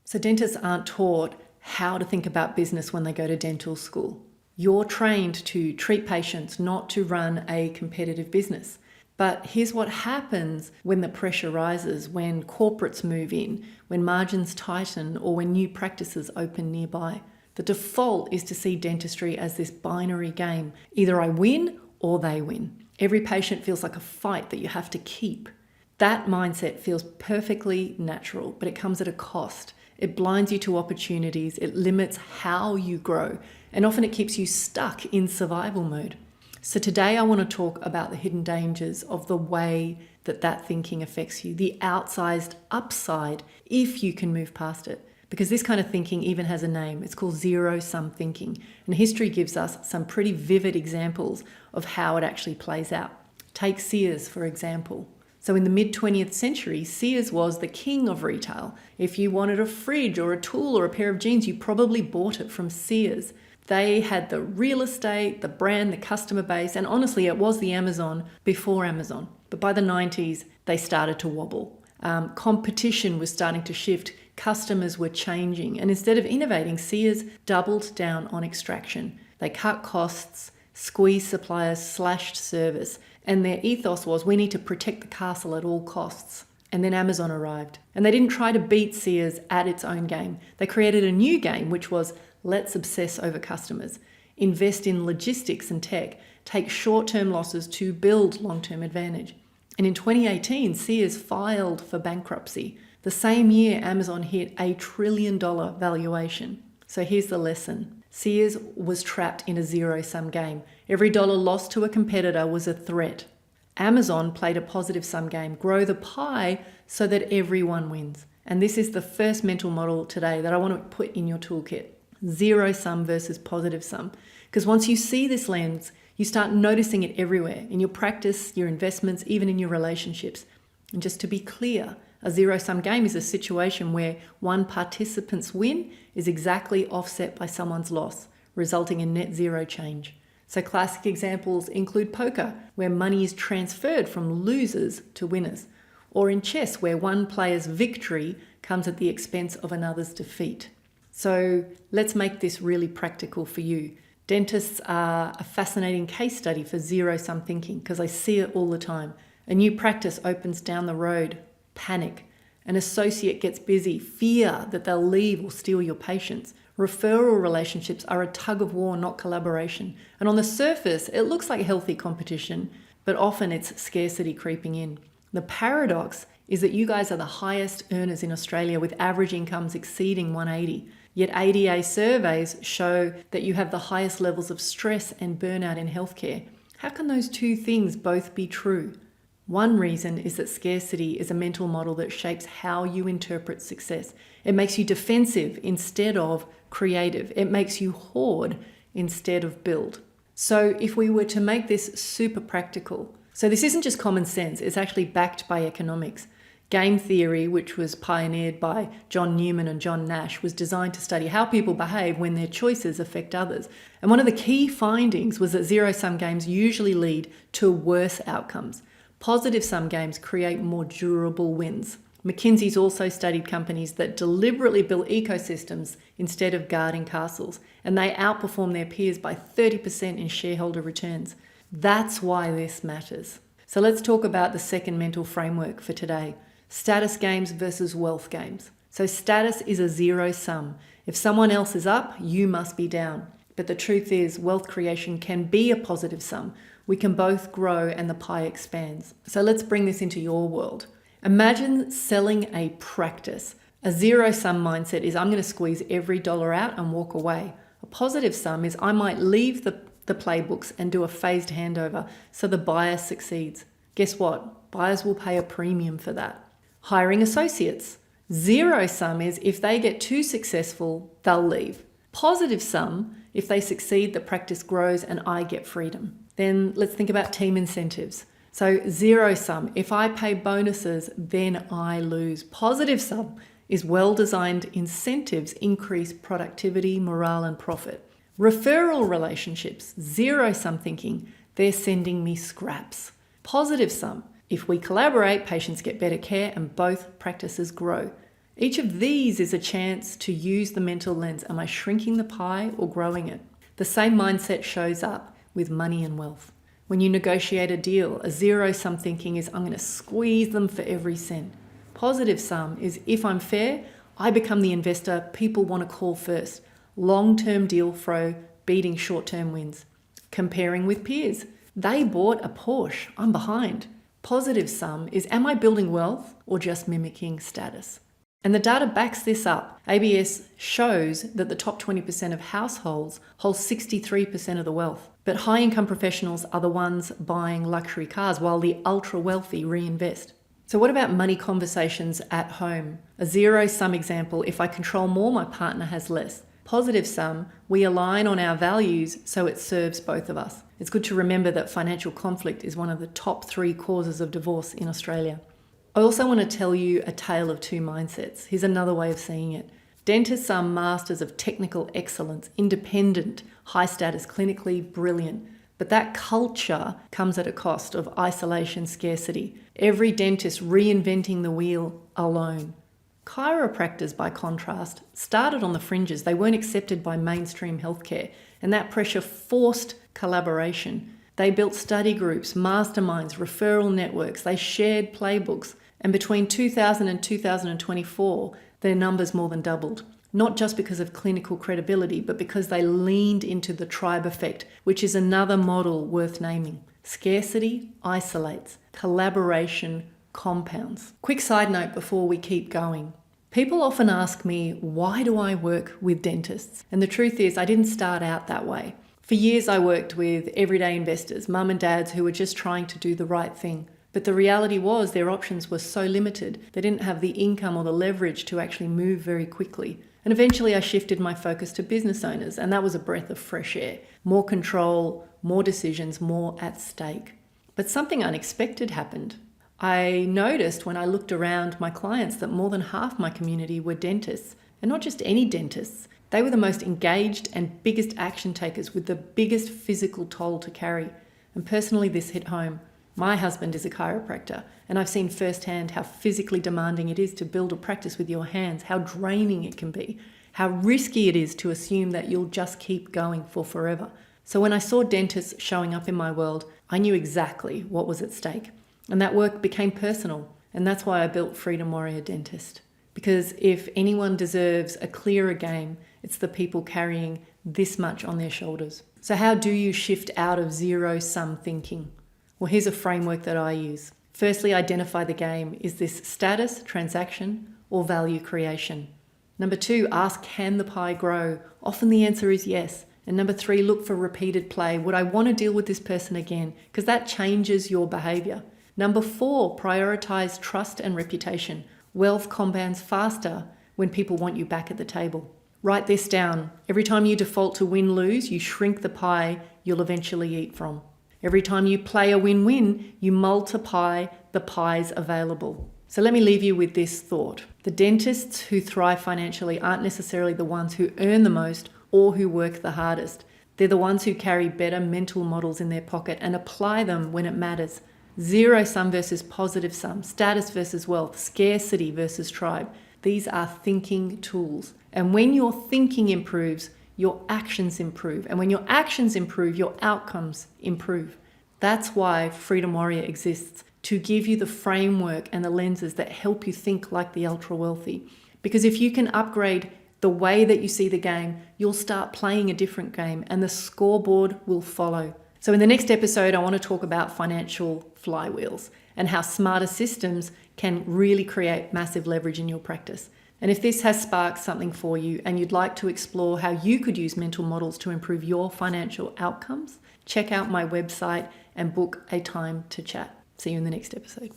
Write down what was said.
So dentists aren't taught how to think about business when they go to dental school. You're trained to treat patients, not to run a competitive business. But here's what happens when the pressure rises, when corporates move in, when margins tighten, or when new practices open nearby. The default is to see dentistry as this binary game. Either I win or they win. Every patient feels like a fight that you have to keep. That mindset feels perfectly natural, but it comes at a cost. It blinds you to opportunities, it limits how you grow, and often it keeps you stuck in survival mode. So today I want to talk about the hidden dangers of the way that thinking affects you, the outsized upside if you can move past it. Because this kind of thinking even has a name. It's called zero-sum thinking. And history gives us some pretty vivid examples of how it actually plays out. Take Sears, for example. So in the mid-20th century, Sears was the king of retail. If you wanted a fridge or a tool or a pair of jeans, you probably bought it from Sears. They had the real estate, the brand, the customer base, and honestly, it was the Amazon before Amazon. But by the 90s, they started to wobble. Competition was starting to shift. Customers were changing. And instead of innovating, Sears doubled down on extraction. They cut costs, squeezed suppliers, slashed service. And their ethos was, we need to protect the castle at all costs. And then Amazon arrived. And they didn't try to beat Sears at its own game. They created a new game, which was, let's obsess over customers, invest in logistics and tech, take short-term losses to build long-term advantage. And in 2018, Sears filed for bankruptcy. The same year, Amazon hit $1 trillion valuation. So here's the lesson. Sears was trapped in a zero-sum game. Every dollar lost to a competitor was a threat. Amazon played a positive-sum game, grow the pie so that everyone wins. And this is the first mental model today that I want to put in your toolkit. Zero-sum versus positive-sum. Because once you see this lens, you start noticing it everywhere, in your practice, your investments, even in your relationships. And just to be clear, a zero-sum game is a situation where one participant's win is exactly offset by someone's loss, resulting in net zero change. So classic examples include poker, where money is transferred from losers to winners, or in chess, where one player's victory comes at the expense of another's defeat. So let's make this really practical for you. Dentists are a fascinating case study for zero-sum thinking because I see it all the time. A new practice opens down the road, panic. An associate gets busy, fear that they'll leave or steal your patients. Referral relationships are a tug of war, not collaboration. And on the surface, it looks like healthy competition, but often it's scarcity creeping in. The paradox is that you guys are the highest earners in Australia with average incomes exceeding 180. Yet ADA surveys show that you have the highest levels of stress and burnout in healthcare. How can those two things both be true? One reason is that scarcity is a mental model that shapes how you interpret success. It makes you defensive instead of creative. It makes you hoard instead of build. So if we were to make this super practical, so this isn't just common sense, it's actually backed by economics. Game theory, which was pioneered by John Newman and John Nash, was designed to study how people behave when their choices affect others. And one of the key findings was that zero-sum games usually lead to worse outcomes. Positive-sum games create more durable wins. McKinsey's also studied companies that deliberately build ecosystems instead of guarding castles, and they outperform their peers by 30% in shareholder returns. That's why this matters. So let's talk about the second mental framework for today. Status games versus wealth games. So status is a zero sum. If someone else is up, you must be down. But the truth is, wealth creation can be a positive sum. We can both grow and the pie expands. So let's bring this into your world. Imagine selling a practice. A zero-sum mindset is I'm going to squeeze every dollar out and walk away. A positive sum is I might leave the playbooks and do a phased handover so the buyer succeeds. Guess what? Buyers will pay a premium for that. Hiring associates. Zero sum is if they get too successful, they'll leave. Positive sum, if they succeed, the practice grows and I get freedom. Then let's think about team incentives. So zero sum, if I pay bonuses, then I lose. Positive sum is well-designed incentives increase productivity, morale, and profit. Referral relationships, zero sum thinking, they're sending me scraps. Positive sum, if we collaborate, patients get better care and both practices grow. Each of these is a chance to use the mental lens. Am I shrinking the pie or growing it? The same mindset shows up with money and wealth. When you negotiate a deal, a zero-sum thinking is I'm going to squeeze them for every cent. Positive sum is if I'm fair, I become the investor people want to call first. Long-term deal flow beating short-term wins. Comparing with peers. They bought a Porsche. I'm behind. Positive sum is am I building wealth or just mimicking status? And the data backs this up. ABS shows that the top 20% of households hold 63% of the wealth. But high-income professionals are the ones buying luxury cars while the ultra-wealthy reinvest. So what about money conversations at home? A zero-sum example, if I control more, my partner has less. Positive sum, we align on our values so it serves both of us. It's good to remember that financial conflict is one of the top 3 causes of divorce in Australia. I also want to tell you a tale of 2 mindsets. Here's another way of seeing it. Dentists are masters of technical excellence, independent, high status, clinically brilliant. But that culture comes at a cost of isolation, scarcity. Every dentist reinventing the wheel alone. Chiropractors, by contrast, started on the fringes. They weren't accepted by mainstream healthcare, and that pressure forced collaboration. They built study groups, masterminds, referral networks. They shared playbooks. And between 2000 and 2024, their numbers more than doubled. Not just because of clinical credibility, but because they leaned into the tribe effect, which is another model worth naming. Scarcity isolates, collaboration compounds. Quick side note before we keep going. People often ask me, why do I work with dentists? And the truth is, I didn't start out that way. For years, I worked with everyday investors, mum and dads who were just trying to do the right thing. But the reality was their options were so limited, they didn't have the income or the leverage to actually move very quickly. And eventually I shifted my focus to business owners, and that was a breath of fresh air. More control, more decisions, more at stake. But something unexpected happened. I noticed when I looked around my clients that more than half my community were dentists, and not just any dentists. They were the most engaged and biggest action takers with the biggest physical toll to carry. And personally, this hit home. My husband is a chiropractor, and I've seen firsthand how physically demanding it is to build a practice with your hands, how draining it can be, how risky it is to assume that you'll just keep going for forever. So when I saw dentists showing up in my world, I knew exactly what was at stake. And that work became personal, and that's why I built Freedom Warrior Dentist. Because if anyone deserves a clearer game, it's the people carrying this much on their shoulders. So how do you shift out of zero-sum thinking? Well, here's a framework that I use. Firstly, identify the game. Is this status, transaction, or value creation? Number 2, ask, can the pie grow? Often the answer is yes. And number 3, look for repeated play. Would I want to deal with this person again? Because that changes your behavior. Number 4, prioritize trust and reputation. Wealth compounds faster when people want you back at the table. Write this down. Every time you default to win-lose, you shrink the pie you'll eventually eat from. Every time you play a win-win, you multiply the pies available. So let me leave you with this thought. The dentists who thrive financially aren't necessarily the ones who earn the most or who work the hardest. They're the ones who carry better mental models in their pocket and apply them when it matters. Zero sum versus positive sum, status versus wealth, scarcity versus tribe. These are thinking tools. And when your thinking improves, your actions improve. And when your actions improve, your outcomes improve. That's why Freedom Warrior exists, to give you the framework and the lenses that help you think like the ultra wealthy. Because if you can upgrade the way that you see the game, you'll start playing a different game and the scoreboard will follow. So in the next episode, I want to talk about financial flywheels and how smarter systems can really create massive leverage in your practice. And if this has sparked something for you and you'd like to explore how you could use mental models to improve your financial outcomes, check out my website and book a time to chat. See you in the next episode.